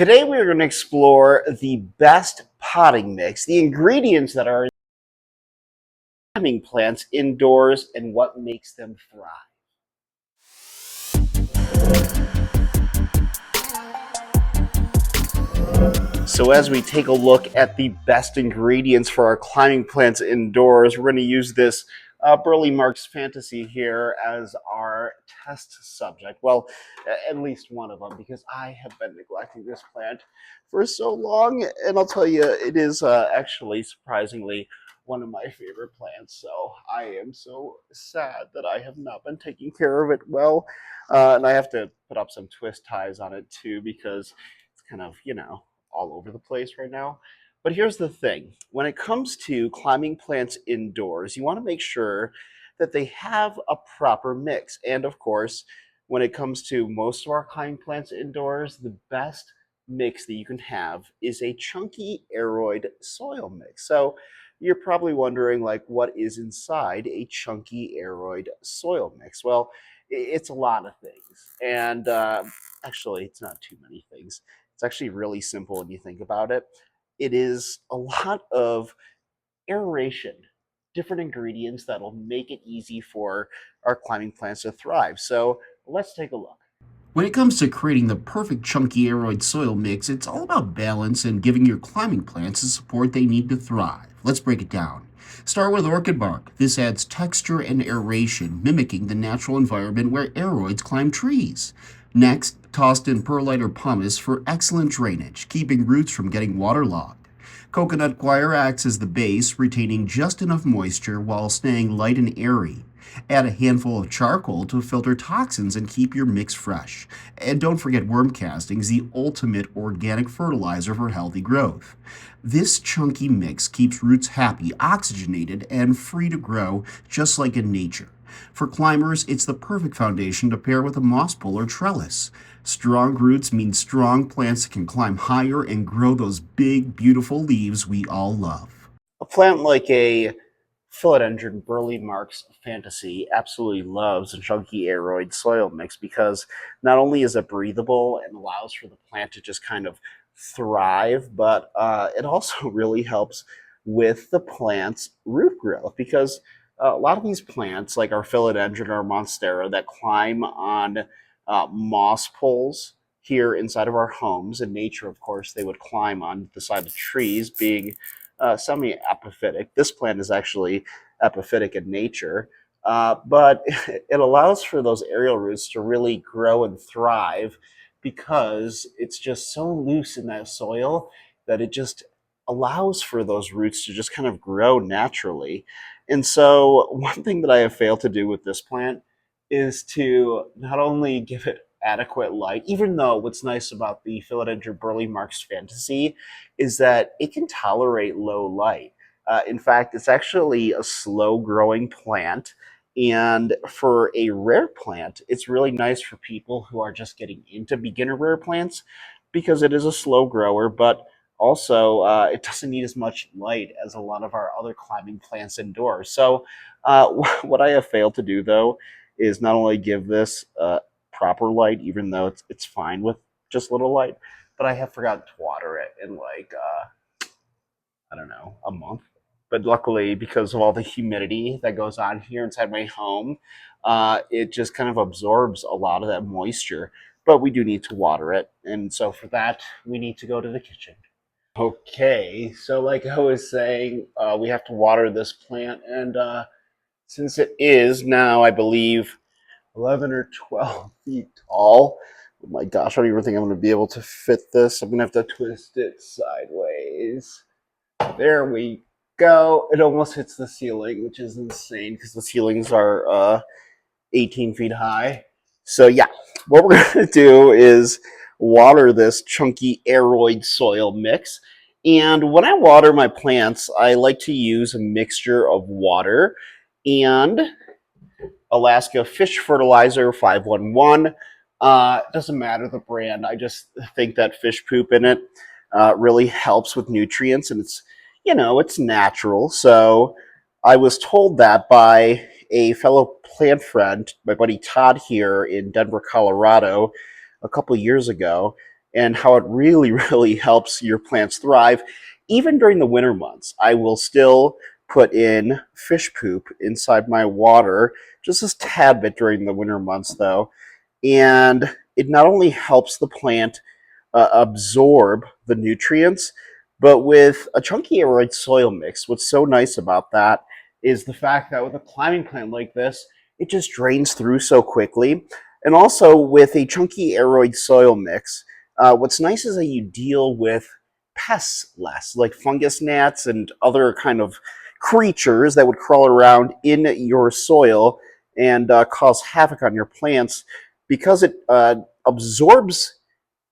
Today we are going to explore the best potting mix, the ingredients that are in climbing plants indoors, and what makes them thrive. So as we take a look at the best ingredients for our climbing plants indoors, we're going to use this Burley Marks Fantasy here as our test subject. Well, at least one of them, because I have been neglecting this plant for so long, and I'll tell you, it is actually surprisingly one of my favorite plants. So I am so sad that I have not been taking care of it well, and I have to put up some twist ties on it too, because it's kind of, all over the place right now. But here's the thing. When it comes to climbing plants indoors, you want to make sure that they have a proper mix. And of course, when it comes to most of our climbing plants indoors, the best mix that you can have is a chunky aeroid soil mix. So you're probably wondering, like, what is inside a chunky aeroid soil mix? Well, it's a lot of things. And actually, it's not too many things. It's actually really simple when you think about it. It is a lot of aeration, different ingredients that'll make it easy for our climbing plants to thrive. So let's take a look. When it comes to creating the perfect chunky aeroid soil mix, it's all about balance and giving your climbing plants the support they need to thrive. Let's break it down. Start with orchid bark. This adds texture and aeration, mimicking the natural environment where aeroids climb trees. Next, tossed in perlite or pumice for excellent drainage, keeping roots from getting waterlogged. Coconut coir acts as the base, retaining just enough moisture while staying light and airy. Add a handful of charcoal to filter toxins and keep your mix fresh. And don't forget worm castings, the ultimate organic fertilizer for healthy growth. This chunky mix keeps roots happy, oxygenated, and free to grow just like in nature. For climbers, it's the perfect foundation to pair with a moss pole or trellis. Strong roots mean strong plants that can climb higher and grow those big, beautiful leaves we all love. A plant like a philodendron Burley Marks Fantasy absolutely loves a chunky aeroid soil mix because not only is it breathable and allows for the plant to just kind of thrive, but it also really helps with the plant's root growth because a lot of these plants, like our philodendron or monstera, that climb on moss poles here inside of our homes. In nature, of course, they would climb on the side of trees, being semi-epiphytic. This plant is actually epiphytic in nature, but it allows for those aerial roots to really grow and thrive because it's just so loose in that soil that it just allows for those roots to just kind of grow naturally. And so, one thing that I have failed to do with this plant is to not only give it adequate light, even though what's nice about the Philodendron Burley Marks Fantasy is that it can tolerate low light. In fact, it's actually a slow growing plant. And for a rare plant, it's really nice for people who are just getting into beginner rare plants because it is a slow grower, but also it doesn't need as much light as a lot of our other climbing plants indoors. So, what I have failed to do though is not only give this proper light, even though it's fine with just little light, but I have forgotten to water it in like I don't know, a month. But luckily, because of all the humidity that goes on here inside my home, it just kind of absorbs a lot of that moisture. But we do need to water it, and so for that, we need to go to the kitchen. Okay, so like I was saying, we have to water this plant, and since it is now, I believe, 11 or 12 feet tall. Oh my gosh, I don't even think I'm going to be able to fit this. I'm going to have to twist it sideways. There we go. It almost hits the ceiling, which is insane because the ceilings are 18 feet high. So yeah, what we're going to do is water this chunky aeroid soil mix. And when I water my plants, I like to use a mixture of water and Alaska Fish Fertilizer 511. Doesn't matter the brand. I just think that fish poop in it really helps with nutrients, and it's natural. So I was told that by a fellow plant friend, my buddy Todd here in Denver, Colorado, a couple years ago. and how it really, really helps your plants thrive. Even during the winter months, I will still put in fish poop inside my water, just a tad bit during the winter months, though. And it not only helps the plant absorb the nutrients. But with a chunky aeroid soil mix, what's so nice about that is the fact that with a climbing plant like this, it just drains through so quickly. And also with a chunky aeroid soil mix, what's nice is that you deal with pests less, like fungus gnats and other kind of creatures that would crawl around in your soil and cause havoc on your plants because it absorbs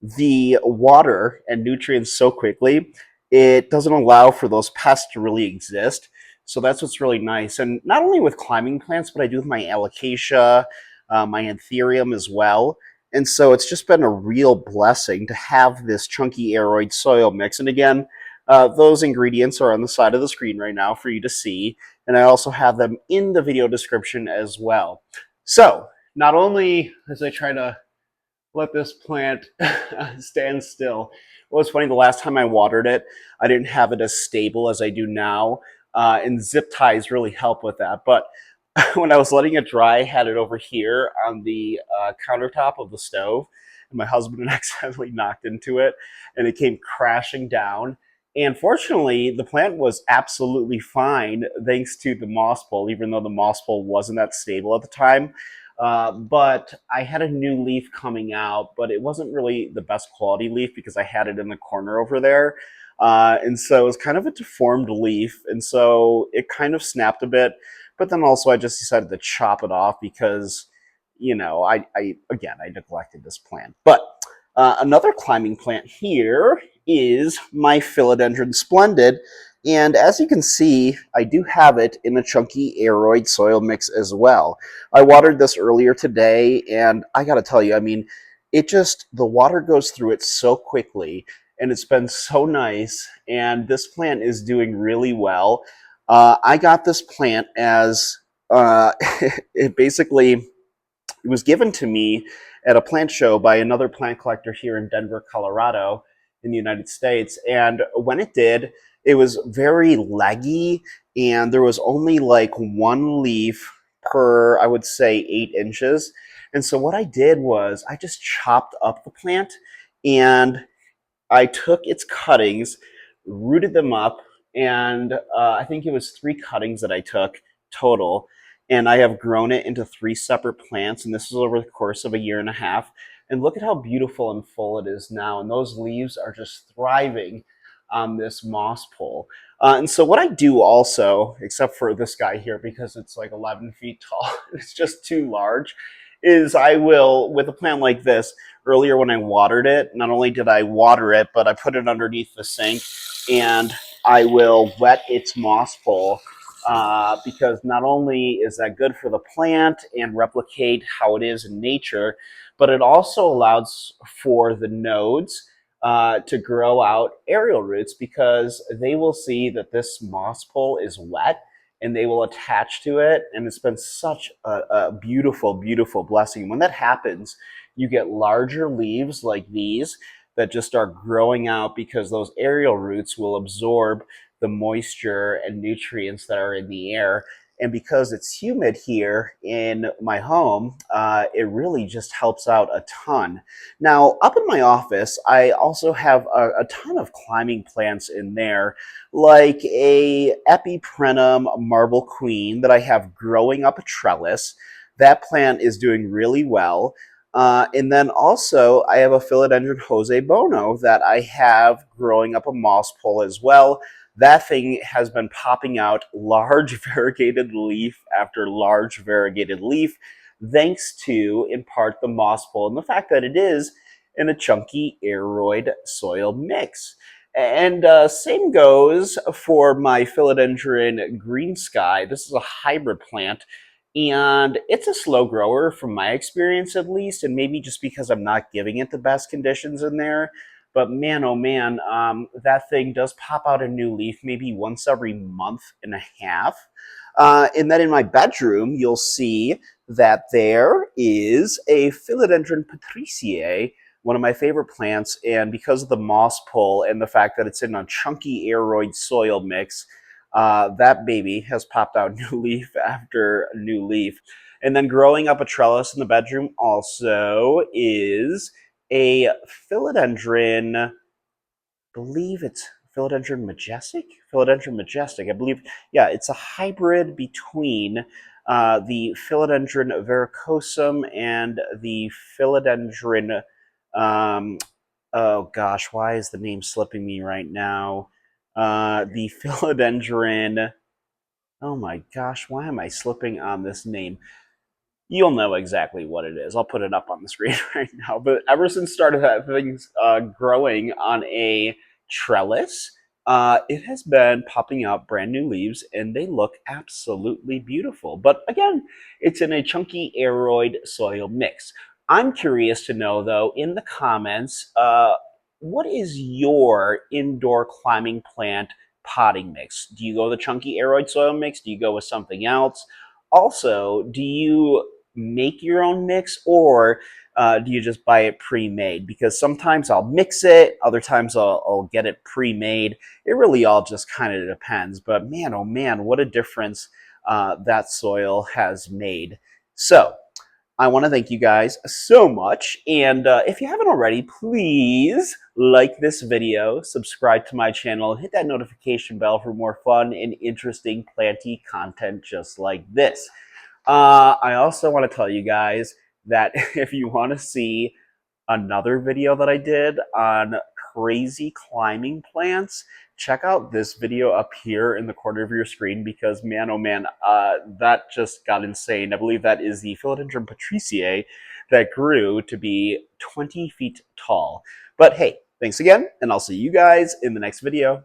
the water and nutrients so quickly, it doesn't allow for those pests to really exist. So that's what's really nice. And not only with climbing plants, but I do with my alocasia, my anthurium as well. And so it's just been a real blessing to have this chunky aeroid soil mix. And again, those ingredients are on the side of the screen right now for you to see. And I also have them in the video description as well. So not only as I try to let this plant stand still. Well, it's funny, the last time I watered it, I didn't have it as stable as I do now. And zip ties really help with that. But when I was letting it dry, I had it over here on the countertop of the stove. And my husband accidentally knocked into it and it came crashing down. And fortunately, the plant was absolutely fine thanks to the moss pole, even though the moss pole wasn't that stable at the time. But I had a new leaf coming out, but it wasn't really the best quality leaf because I had it in the corner over there. And so it was kind of a deformed leaf. And so it kind of snapped a bit. But then also I just decided to chop it off because, I neglected this plant. But another climbing plant here is my Philodendron Splendid. And as you can see, I do have it in a chunky aeroid soil mix as well. I watered this earlier today, and I got to tell you, I mean, the water goes through it so quickly, and it's been so nice, and this plant is doing really well. I got this plant as, it basically, it was given to me at a plant show by another plant collector here in Denver, Colorado, in the United States. And when it did, it was very leggy, and there was only like one leaf per, I would say, 8 inches. And so what I did was I just chopped up the plant and I took its cuttings, rooted them up, and I think it was 3 cuttings that I took total. And I have grown it into 3 separate plants, and this is over the course of a year and a half. And look at how beautiful and full it is now. And those leaves are just thriving on this moss pole. And so what I do also, except for this guy here because it's like 11 feet tall, it's just too large, is I will, with a plant like this, earlier when I watered it, not only did I water it, but I put it underneath the sink and I will wet its moss pole because not only is that good for the plant and replicate how it is in nature, but it also allows for the nodes to grow out aerial roots because they will see that this moss pole is wet and they will attach to it. And it's been such a beautiful, beautiful blessing. When that happens, you get larger leaves like these that just start growing out because those aerial roots will absorb the moisture and nutrients that are in the air. And because it's humid here in my home, it really just helps out a ton. Now, up in my office, I also have a ton of climbing plants in there, like a Epiprenum marble queen that I have growing up a trellis. That plant is doing really well. And then also, I have a Philodendron Jose Bono that I have growing up a moss pole as well. That thing has been popping out large variegated leaf after large variegated leaf, thanks to, in part, the moss pole and the fact that it is in a chunky aeroid soil mix. And same goes for my Philodendron Green Sky. This is a hybrid plant, and it's a slow grower from my experience at least, and maybe just because I'm not giving it the best conditions in there. But man, oh man, that thing does pop out a new leaf maybe once every month and a half. And then in my bedroom, you'll see that there is a Philodendron Patriciae, one of my favorite plants, and because of the moss pull and the fact that it's in a chunky aeroid soil mix, that baby has popped out new leaf after new leaf. And then growing up a trellis in the bedroom also is a philodendron, believe it's Philodendron Majestic? Philodendron Majestic, I believe. Yeah, it's a hybrid between the Philodendron verrucosum and the Philodendron. Um, oh gosh, why is the name slipping me right now? The Philodendron. Oh my gosh, why am I slipping on this name? You'll know exactly what it is. I'll put it up on the screen right now. But ever since started that thing's growing on a trellis, it has been popping out brand new leaves, and they look absolutely beautiful. But again, it's in a chunky aeroid soil mix. I'm curious to know, though, in the comments, what is your indoor climbing plant potting mix? Do you go the chunky aeroid soil mix? Do you go with something else? Also, do you make your own mix, or do you just buy it pre-made? Because sometimes I'll mix it, other times I'll get it pre-made. It really all just kind of depends. But man, oh man, what a difference that soil has made. So I want to thank you guys so much. And if you haven't already, please like this video, subscribe to my channel, hit that notification bell for more fun and interesting planty content just like this. I also want to tell you guys that if you want to see another video that I did on crazy climbing plants, check out this video up here in the corner of your screen, because man, oh man, that just got insane. I believe that is the Philodendron patriciae that grew to be 20 feet tall. But hey, thanks again, and I'll see you guys in the next video.